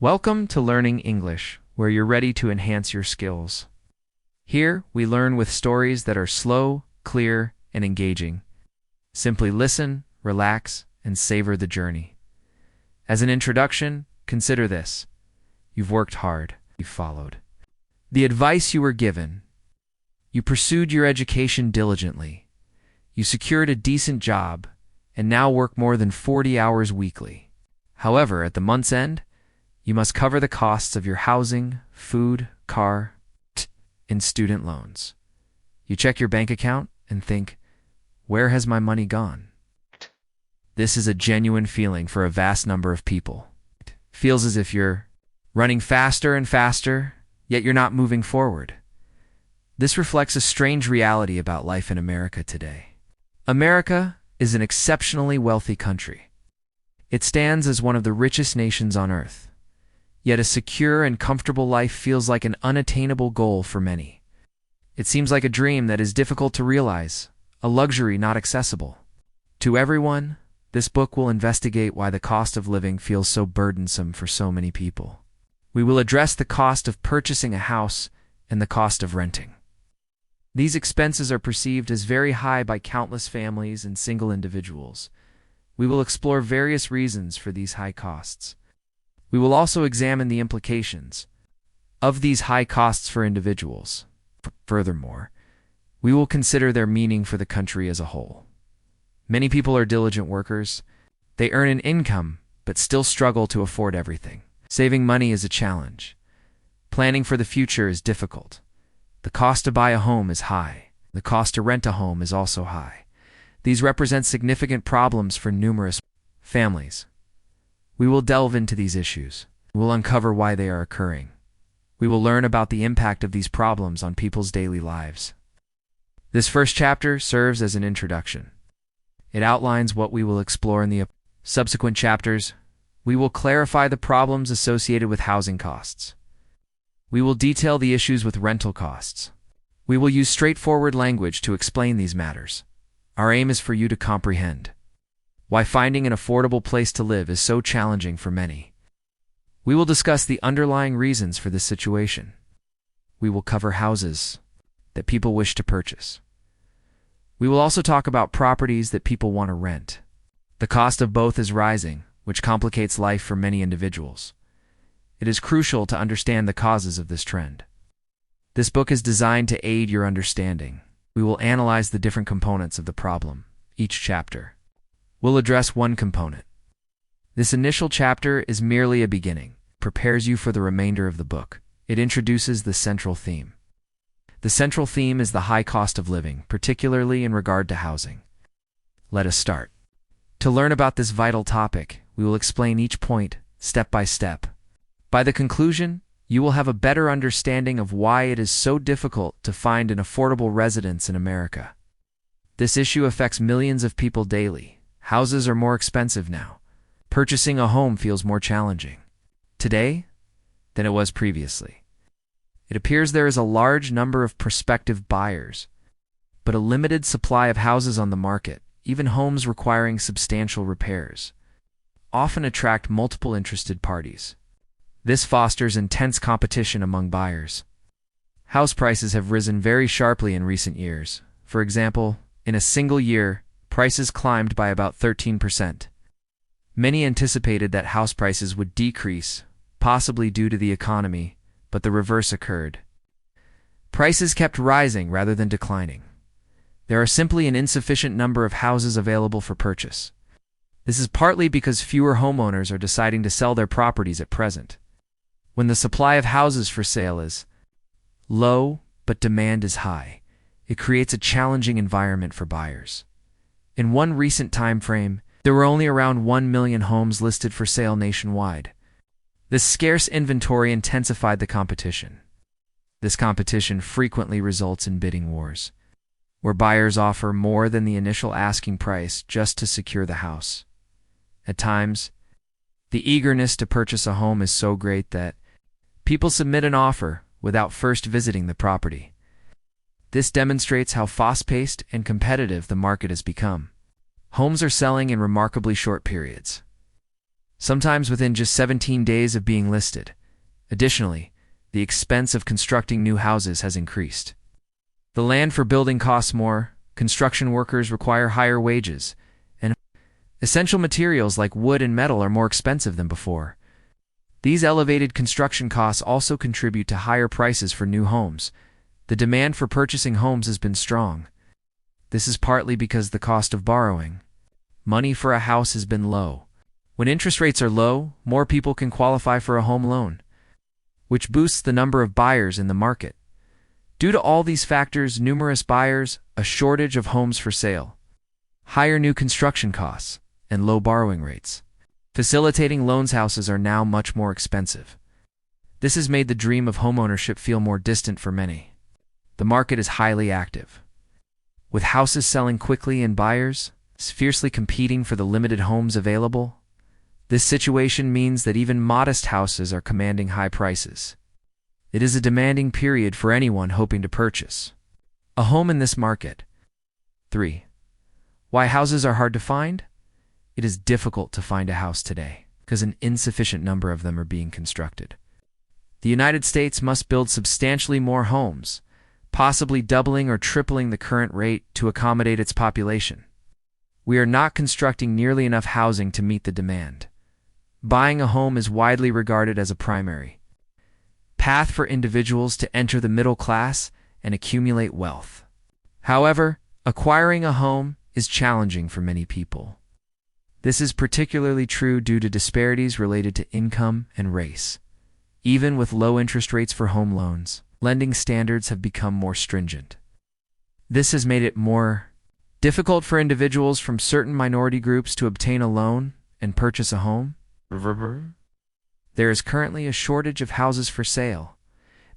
Welcome to Learning English, where you're ready to enhance your skills. Here, we learn with stories that are slow, clear, and engaging. Simply listen, relax, and savor the journey. As an introduction, consider this. You've worked hard. You've followed the advice you were given. You pursued your education diligently. You secured a decent job, and now work more than 40 hours weekly. However, at the month's end, you must cover the costs of your housing, food, car, and student loans. You check your bank account and think, where has my money gone? This is a genuine feeling for a vast number of people. It feels as if you're running faster and faster, yet you're not moving forward. This reflects a strange reality about life in America today. America is an exceptionally wealthy country. It stands as one of the richest nations on earth. Yet a secure and comfortable life feels like an unattainable goal for many. It seems like a dream that is difficult to realize, a luxury not accessible. To everyone, this book will investigate why the cost of living feels so burdensome for so many people. We will address the cost of purchasing a house and the cost of renting. These expenses are perceived as very high by countless families and single individuals. We will explore various reasons for these high costs. We will also examine the implications of these high costs for individuals. Furthermore, we will consider their meaning for the country as a whole. Many people are diligent workers. They earn an income, but still struggle to afford everything. Saving money is a challenge. Planning for the future is difficult. The cost to buy a home is high. The cost to rent a home is also high. These represent significant problems for numerous families. We will delve into these issues. We will uncover why they are occurring. We will learn about the impact of these problems on people's daily lives. This first chapter serves as an introduction. It outlines what we will explore in the subsequent chapters. We will clarify the problems associated with housing costs. We will detail the issues with rental costs. We will use straightforward language to explain these matters. Our aim is for you to comprehend why finding an affordable place to live is so challenging for many. We will discuss the underlying reasons for this situation. We will cover houses that people wish to purchase. We will also talk about properties that people want to rent. The cost of both is rising, which complicates life for many individuals. It is crucial to understand the causes of this trend. This book is designed to aid your understanding. We will analyze the different components of the problem. Each chapter will address one component. This initial chapter is merely a beginning, prepares you for the remainder of the book. It introduces the central theme. The central theme is the high cost of living, particularly in regard to housing. Let us start. To learn about this vital topic, we will explain each point step by step. By the conclusion, you will have a better understanding of why it is so difficult to find an affordable residence in America. This issue affects millions of people daily. Houses are more expensive now. Purchasing a home feels more challenging today than it was previously. It appears there is a large number of prospective buyers, but a limited supply of houses on the market. Even homes requiring substantial repairs often attract multiple interested parties. This fosters intense competition among buyers. House prices have risen very sharply in recent years. For example, in a single year, prices climbed by about 13%. Many anticipated that house prices would decrease, possibly due to the economy, but the reverse occurred. Prices kept rising rather than declining. There are simply an insufficient number of houses available for purchase. This is partly because fewer homeowners are deciding to sell their properties at present. When the supply of houses for sale is low, but demand is high, it creates a challenging environment for buyers. In one recent time frame, there were only around 1 million homes listed for sale nationwide. This scarce inventory intensified the competition. This competition frequently results in bidding wars, where buyers offer more than the initial asking price just to secure the house. At times, the eagerness to purchase a home is so great that people submit an offer without first visiting the property. This demonstrates how fast-paced and competitive the market has become. Homes are selling in remarkably short periods. sometimes within just 17 days of being listed. Additionally, the expense of constructing new houses has increased. The land for building costs more, construction workers require higher wages, and essential materials like wood and metal are more expensive than before. These elevated construction costs also contribute to higher prices for new homes. The demand for purchasing homes has been strong. This is partly because the cost of borrowing money for a house has been low. When interest rates are low, more people can qualify for a home loan, which boosts the number of buyers in the market. Due to all these factors, numerous buyers, a shortage of homes for sale, higher new construction costs, and low borrowing rates, facilitating loans houses are now much more expensive. This has made the dream of homeownership feel more distant for many. The market is highly active, with houses selling quickly and buyers fiercely competing for the limited homes available. This situation means that even modest houses are commanding high prices. It is a demanding period for anyone hoping to purchase a home in this market. 3. Why houses are hard to find? It is difficult to find a house today because an insufficient number of them are being constructed. The United States must build substantially more homes, possibly doubling or tripling the current rate to accommodate its population. We are not constructing nearly enough housing to meet the demand. Buying a home is widely regarded as a primary path for individuals to enter the middle class and accumulate wealth. However, acquiring a home is challenging for many people. This is particularly true due to disparities related to income and race. Even with low interest rates for home loans, lending standards have become more stringent. This has made it more difficult for individuals from certain minority groups to obtain a loan and purchase a home. There is currently a shortage of houses for sale.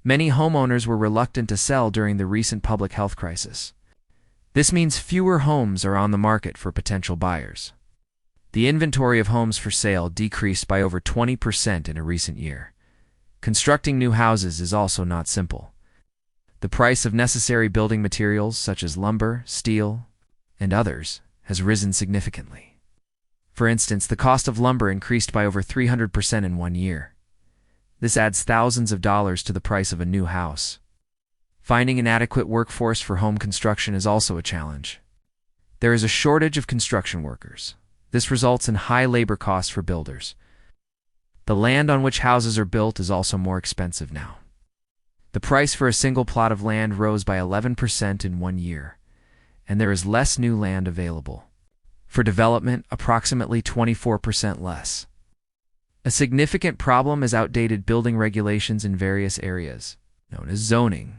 Many homeowners were reluctant to sell during the recent public health crisis. This means fewer homes are on the market for potential buyers. The inventory of homes for sale decreased by over 20% in a recent year. Constructing new houses is also not simple. The price of necessary building materials such as lumber, steel, and others has risen significantly. For instance, the cost of lumber increased by over 300% in 1 year. This adds thousands of dollars to the price of a new house. Finding an adequate workforce for home construction is also a challenge. There is a shortage of construction workers. This results in high labor costs for builders. The land on which houses are built is also more expensive now. The price for a single plot of land rose by 11% in 1 year, and there is less new land available. For development, approximately 24% less. A significant problem is outdated building regulations in various areas, known as zoning.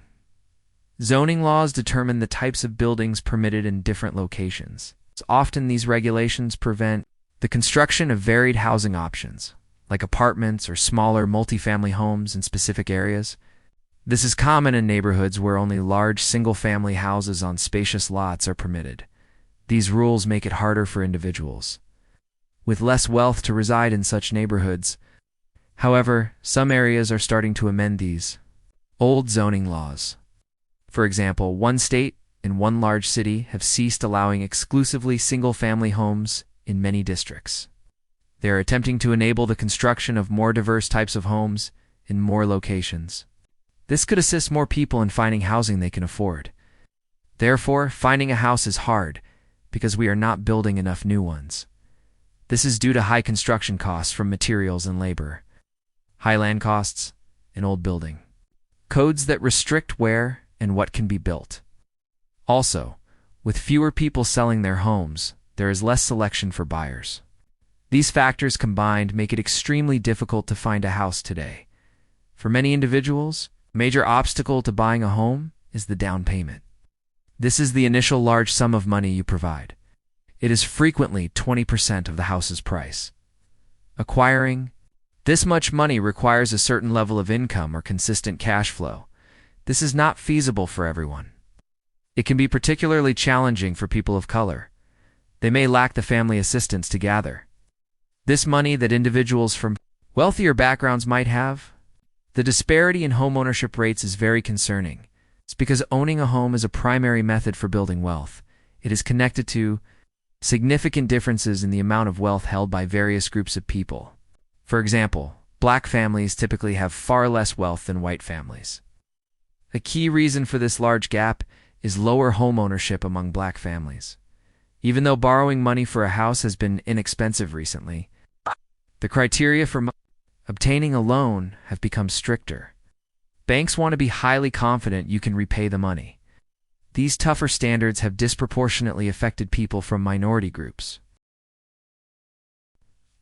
Zoning laws determine the types of buildings permitted in different locations. Often these regulations prevent the construction of varied housing options, like apartments or smaller multifamily homes in specific areas. This is common in neighborhoods where only large single-family houses on spacious lots are permitted. These rules make it harder for individuals with less wealth to reside in such neighborhoods. However, some areas are starting to amend these old zoning laws. For example, one state and one large city have ceased allowing exclusively single-family homes in many districts. They are attempting to enable the construction of more diverse types of homes in more locations. This could assist more people in finding housing they can afford. Therefore, finding a house is hard because we are not building enough new ones. This is due to high construction costs from materials and labor, high land costs, and old building codes that restrict where and what can be built. Also, with fewer people selling their homes, there is less selection for buyers. These factors combined make it extremely difficult to find a house today. For many individuals, a major obstacle to buying a home is the down payment. This is the initial large sum of money you provide. It is frequently 20% of the house's price. Acquiring this much money requires a certain level of income or consistent cash flow. This is not feasible for everyone. It can be particularly challenging for people of color. They may lack the family assistance to gather this money that individuals from wealthier backgrounds might have. The disparity in homeownership rates is very concerning. It's because owning a home is a primary method for building wealth. It is connected to significant differences in the amount of wealth held by various groups of people. For example, black families typically have far less wealth than white families. A key reason for this large gap is lower home ownership among black families. Even though borrowing money for a house has been inexpensive recently, the criteria for obtaining a loan have become stricter. Banks want to be highly confident you can repay the money. These tougher standards have disproportionately affected people from minority groups.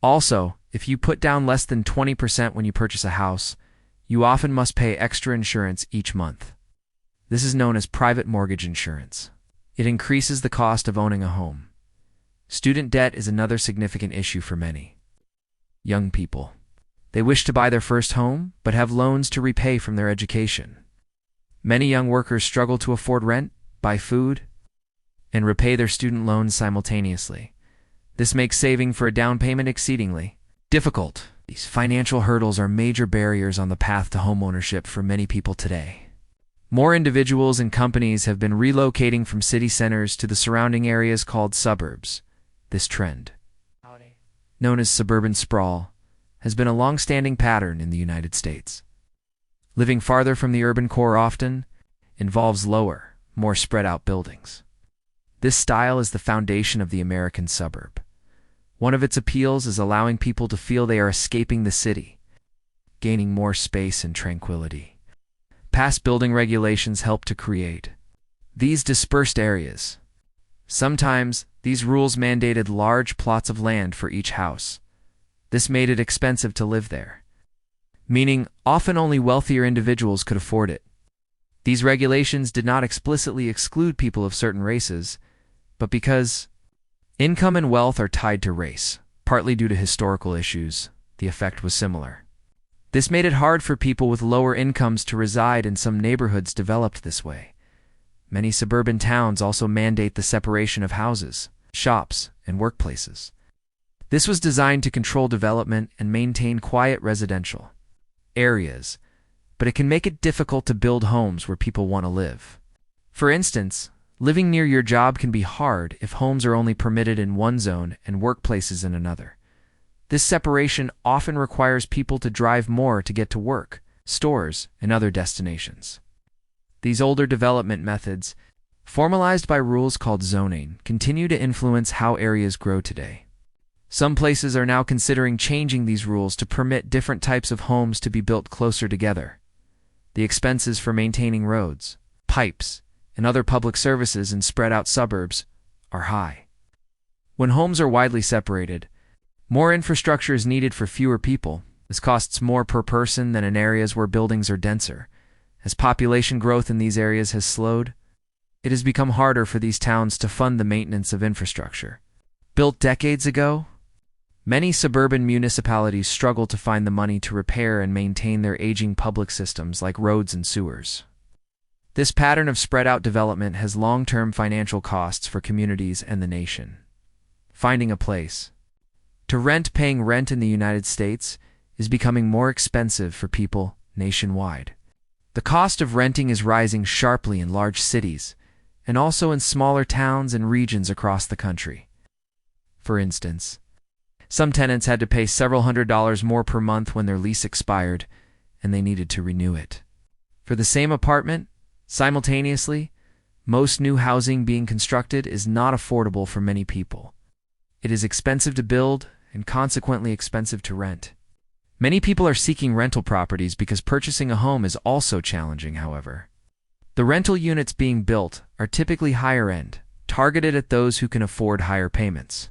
Also, if you put down less than 20% when you purchase a house, you often must pay extra insurance each month. This is known as private mortgage insurance. It increases the cost of owning a home. Student debt is another significant issue for many young people. They wish to buy their first home, but have loans to repay from their education. Many young workers struggle to afford rent, buy food, and repay their student loans simultaneously. This makes saving for a down payment exceedingly difficult. These financial hurdles are major barriers on the path to homeownership for many people today. More individuals and companies have been relocating from city centers to the surrounding areas called suburbs. This trend, known as suburban sprawl, has been a long-standing pattern in the United States. Living farther from the urban core often involves lower, more spread-out buildings. This style is the foundation of the American suburb. One of its appeals is allowing people to feel they are escaping the city, gaining more space and tranquility. Past building regulations help to create these dispersed areas. Sometimes, these rules mandated large plots of land for each house. This made it expensive to live there, meaning often only wealthier individuals could afford it. These regulations did not explicitly exclude people of certain races, but because income and wealth are tied to race, partly due to historical issues, the effect was similar. This made it hard for people with lower incomes to reside in some neighborhoods developed this way. Many suburban towns also mandate the separation of houses, shops, and workplaces. This was designed to control development and maintain quiet residential areas, but it can make it difficult to build homes where people want to live. For instance, living near your job can be hard if homes are only permitted in one zone and workplaces in another. This separation often requires people to drive more to get to work, stores, and other destinations. These older development methods, formalized by rules called zoning, continue to influence how areas grow today. Some places are now considering changing these rules to permit different types of homes to be built closer together. The expenses for maintaining roads, pipes, and other public services in spread-out suburbs are high. When homes are widely separated, more infrastructure is needed for fewer people. This costs more per person than in areas where buildings are denser. As population growth in these areas has slowed, it has become harder for these towns to fund the maintenance of infrastructure. Built decades ago, many suburban municipalities struggle to find the money to repair and maintain their aging public systems like roads and sewers. This pattern of spread-out development has long-term financial costs for communities and the nation. Finding a place to rent. Paying rent in the United States is becoming more expensive for people nationwide. The cost of renting is rising sharply in large cities and also in smaller towns and regions across the country. For instance, some tenants had to pay several $100s more per month when their lease expired and they needed to renew it. For the same apartment, simultaneously, most new housing being constructed is not affordable for many people. It is expensive to build and consequently expensive to rent. Many people are seeking rental properties because purchasing a home is also challenging, however. The rental units being built are typically higher end, targeted at those who can afford higher payments.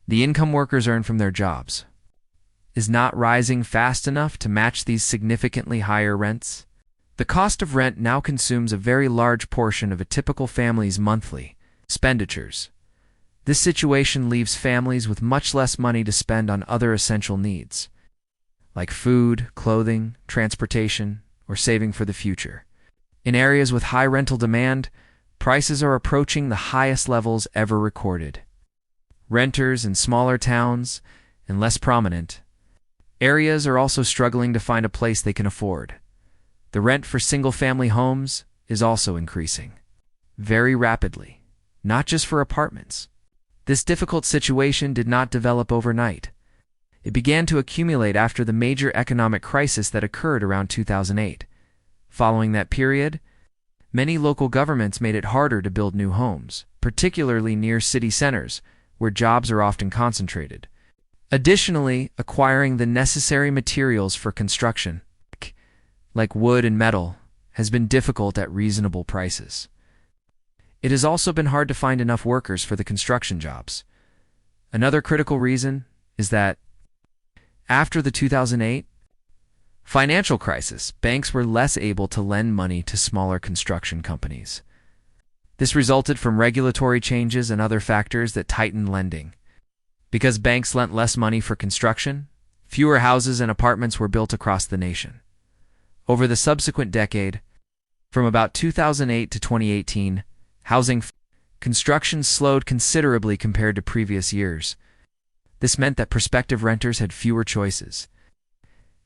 The income workers earn from their jobs is not rising fast enough to match these significantly higher rents. The cost of rent now consumes a very large portion of a typical family's monthly expenditures. This situation leaves families with much less money to spend on other essential needs, like food, clothing, transportation, or saving for the future. In areas with high rental demand, prices are approaching the highest levels ever recorded. Renters in smaller towns and less prominent areas are also struggling to find a place they can afford. The rent for single-family homes is also increasing very rapidly, not just for apartments. This difficult situation did not develop overnight. It began to accumulate after the major economic crisis that occurred around 2008. Following that period, many local governments made it harder to build new homes, particularly near city centers, where jobs are often concentrated. Additionally, acquiring the necessary materials for construction, like wood and metal, has been difficult at reasonable prices. It has also been hard to find enough workers for the construction jobs. Another critical reason is that after the 2008 financial crisis, banks were less able to lend money to smaller construction companies. This resulted from regulatory changes and other factors that tightened lending. Because banks lent less money for construction, fewer houses and apartments were built across the nation. Over the subsequent decade, from about 2008 to 2018, housing construction slowed considerably compared to previous years. This meant that prospective renters had fewer choices.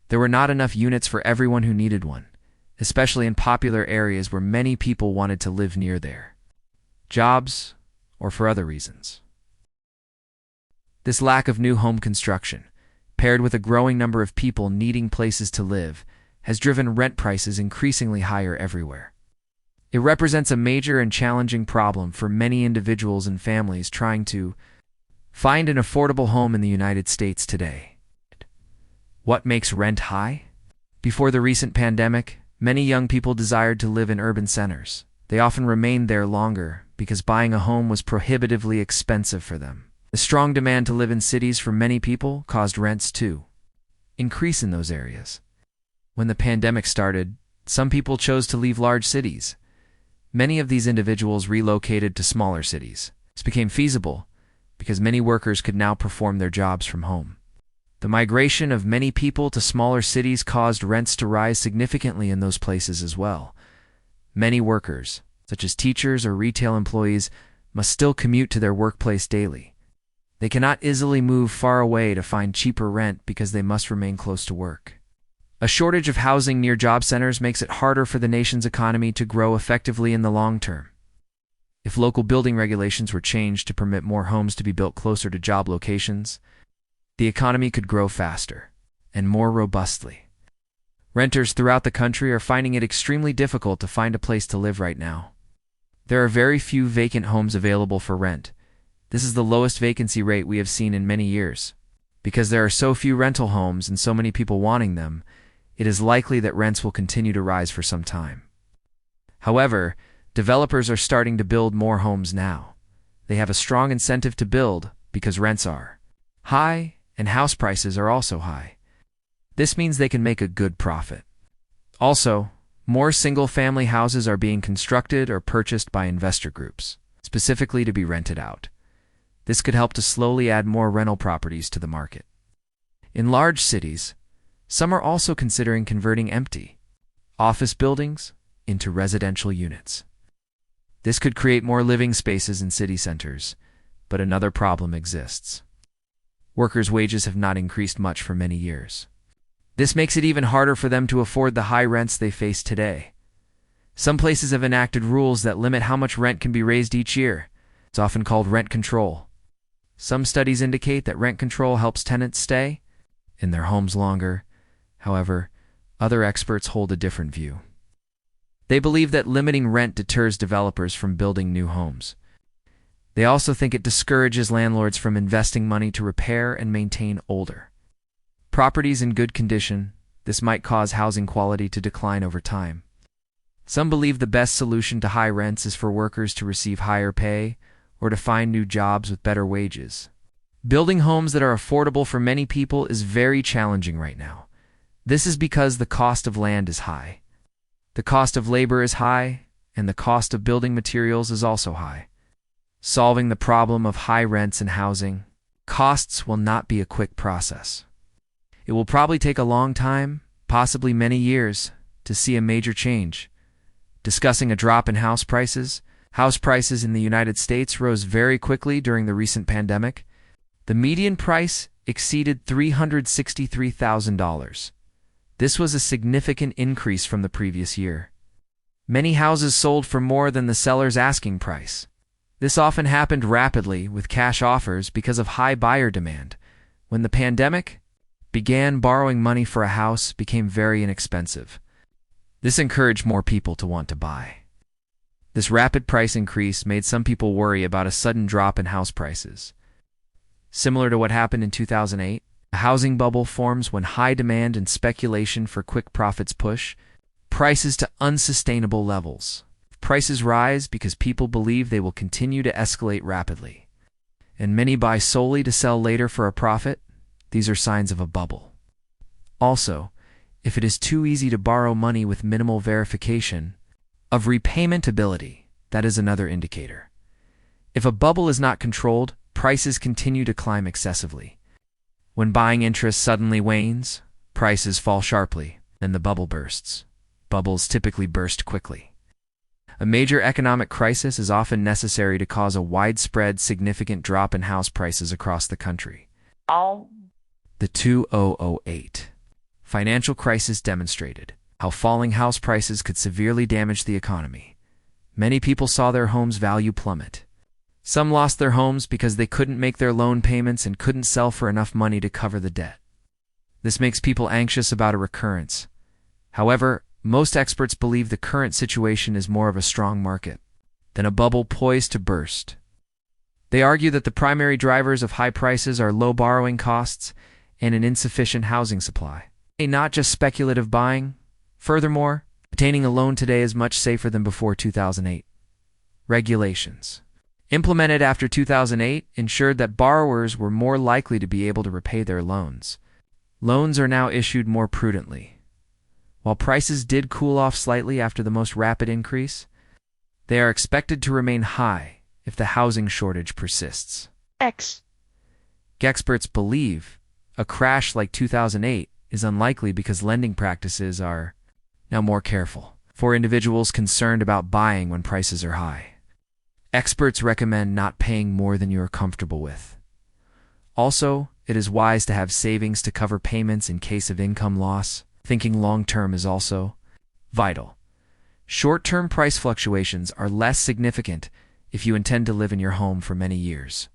There were not enough units for everyone who needed one, especially in popular areas where many people wanted to live near their jobs or for other reasons. This lack of new home construction, paired with a growing number of people needing places to live, has driven rent prices increasingly higher everywhere. It represents a major and challenging problem for many individuals and families trying to find an affordable home in the United States today. What makes rent high? Before the recent pandemic, many young people desired to live in urban centers. They often remained there longer because buying a home was prohibitively expensive for them. The strong demand to live in cities for many people caused rents to increase in those areas. When the pandemic started, some people chose to leave large cities. Many of these individuals relocated to smaller cities. This became feasible because many workers could now perform their jobs from home. The migration of many people to smaller cities caused rents to rise significantly in those places as well. Many workers, such as teachers or retail employees, must still commute to their workplace daily. They cannot easily move far away to find cheaper rent because they must remain close to work. A shortage of housing near job centers makes it harder for the nation's economy to grow effectively in the long term. If local building regulations were changed to permit more homes to be built closer to job locations, the economy could grow faster and more robustly. Renters throughout the country are finding it extremely difficult to find a place to live right now. There are very few vacant homes available for rent. This is the lowest vacancy rate we have seen in many years. Because there are so few rental homes and so many people wanting them, it is likely that rents will continue to rise for some time. However, developers are starting to build more homes now. They have a strong incentive to build because rents are high and house prices are also high. This means they can make a good profit. Also, more single-family houses are being constructed or purchased by investor groups, specifically to be rented out. This could help to slowly add more rental properties to the market. In large cities, some are also considering converting empty office buildings into residential units. This could create more living spaces in city centers, but another problem exists. Workers' wages have not increased much for many years. This makes it even harder for them to afford the high rents they face today. Some places have enacted rules that limit how much rent can be raised each year. It's often called rent control. Some studies indicate that rent control helps tenants stay in their homes longer. However, other experts hold a different view. They believe that limiting rent deters developers from building new homes. They also think it discourages landlords from investing money to repair and maintain older properties in good condition. This might cause housing quality to decline over time. Some believe the best solution to high rents is for workers to receive higher pay or to find new jobs with better wages. Building homes that are affordable for many people is very challenging right now. This is because the cost of land is high. The cost of labor is high, and the cost of building materials is also high. Solving the problem of high rents and housing costs will not be a quick process. It will probably take a long time, possibly many years, to see a major change. Discussing a drop in house prices in the United States rose very quickly during the recent pandemic. The median price exceeded $363,000. This was a significant increase from the previous year. Many houses sold for more than the seller's asking price. This often happened rapidly with cash offers because of high buyer demand. When the pandemic began borrowing money for a house became very inexpensive. This encouraged more people to want to buy. This rapid price increase made some people worry about a sudden drop in house prices. Similar to what happened in 2008, a housing bubble forms when high demand and speculation for quick profits push prices to unsustainable levels. Prices rise because people believe they will continue to escalate rapidly, and many buy solely to sell later for a profit. These are signs of a bubble. Also, if it is too easy to borrow money with minimal verification of repayment ability, that is another indicator. If a bubble is not controlled, prices continue to climb excessively. When buying interest suddenly wanes, prices fall sharply, and the bubble bursts. Bubbles typically burst quickly. A major economic crisis is often necessary to cause a widespread, significant drop in house prices across the country. The 2008 financial crisis demonstrated how falling house prices could severely damage the economy. Many people saw their homes' value plummet. Some lost their homes because they couldn't make their loan payments and couldn't sell for enough money to cover the debt. This makes people anxious about a recurrence. However, most experts believe the current situation is more of a strong market than a bubble poised to burst. They argue that the primary drivers of high prices are low borrowing costs and an insufficient housing supply, not just speculative buying. Furthermore, obtaining a loan today is much safer than before 2008. Regulations implemented after 2008 ensured that borrowers were more likely to be able to repay their loans. Loans are now issued more prudently. While prices did cool off slightly after the most rapid increase, they are expected to remain high if the housing shortage persists. Experts believe a crash like 2008 is unlikely because lending practices are now more careful for individuals concerned about buying when prices are high. Experts recommend not paying more than you are comfortable with. Also, it is wise to have savings to cover payments in case of income loss. Thinking long-term is also vital. Short-term price fluctuations are less significant if you intend to live in your home for many years.